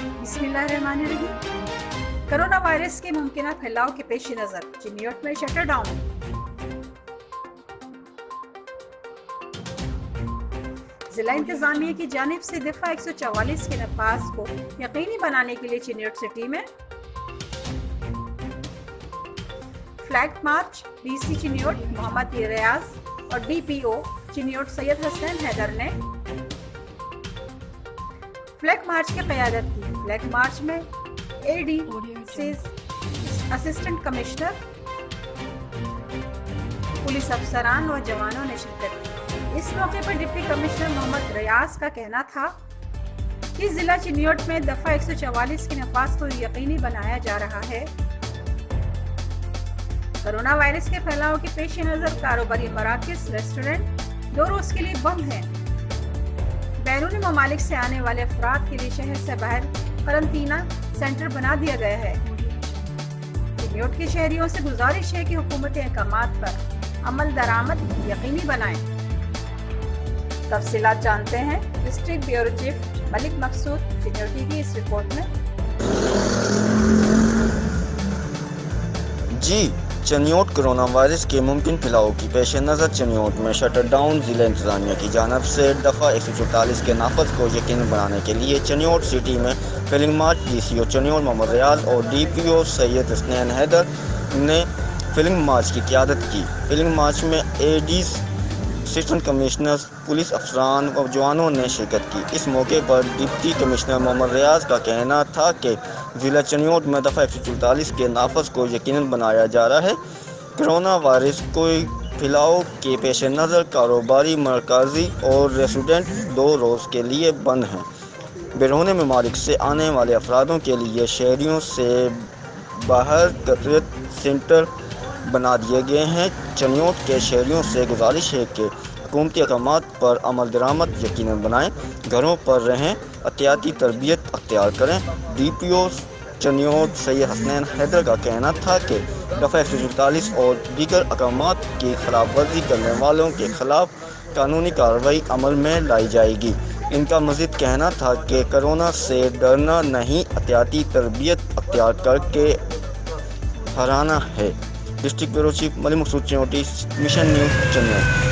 बिस्मिल्लाहिर्रहमानिर्रहीम। Corona virus के मुमकिन फैलाव के पेश नज़र चिन्योट में शटर डाउन। जिला इंतजामिया की जानिब से दफा 144 के नफाज को यकीनी बनाने के लिए चिन्योट सिटी में flag march DC Chiniot Mohammad Riaz और डीपीओ चिन्योट सैयद हसन हैदर ने फ्लैग मार्च की क़यादत की। फ्लैग मार्च में एडी असिस्टेंट कमिश्नर, पुलिस अफसरान व जवानों ने शिरकत की। इस मौके पर डिप्टी कमिश्नर मोहम्मद रियाज का कहना था कि जिला चिन्योट में दफा 144 के नफाज को यकीनी बनाया जा रहा है। कोरोना वायरस के फैलाव के पेश नज़र कारोबारी मराकज़, रेस्टोरेंट 2 रोज के लिए बंद हैं। बैरूनी ममालिक से आने वाले अफराद के लिए शहर से बाहर करंतना सेंटर बना दिया गया है। चिन्योट के शहरियों से गुजारिश है कि हुकूमती अहकामात पर अमल दरामद यकीनी बनाएं। तफसीलात जानते हैं डिस्ट्रिक्ट ब्यूरो चीफ मलिक मकसूद चिन्योटी की इस रिपोर्ट में। जी, चिन्योट कोरोना वायरस के मुमकिन फैलाव की पेश नज़र चिन्योट में शटर डाउन जिला इंतजामिया की जानब से दफ़ा 144 के नाफज को यकीनी बनाने के लिए चिन्योट सिटी में flag march DCO Chiniot Mohammad Riaz और डीपीओ सैयद हसन हैदर ने फ्लैग मार्च की क़यादत की। फ्लैग मार्च में एडीज असिस्टेंट कमिश्नर्स, पुलिस अफसरान व जवानों ने शिरकत की। इस मौके पर डिप्टी कमिश्नर मोहम्मद रियाज का कहना था कि जिला चिन्योट में दफ़ा 144 के नाफज को यकीनन बनाया जा रहा है। कोरोना वायरस को फैलाव के पेश नज़र कारोबारी मरकज़ी और रेस्टोरेंट 2 रोज़ के लिए बंद हैं। बैरून ममालिक से आने वाले अफरादों के लिए शहरियों से बाहर कतरत सेंटर बना दिए गए हैं। चिन्योट के शहरियों से गुजारिश है कि हुकूमती अहकामात पर अमल दरामद यकीनन बनाएं, घरों पर रहें, एहतियाती तरबियत अख्तियार करें। डीपीओ चिन्योट सैयद हसन हैदर का कहना था कि दफ़ा 144 और दीगर अहकामात की खिलाफ वर्जी करने वालों के खिलाफ कानूनी कार्रवाई अमल में लाई जाएगी। इनका मज़ीद कहना था कि कोरोना से डरना नहीं, एहतियाती तरबियत अख्तियार करके हराना है। डिस्ट्रिक्ट ब्यूरो चीफ मलिक मकसूद चिन्योटी, मिशन न्यूज़ चिन्योट।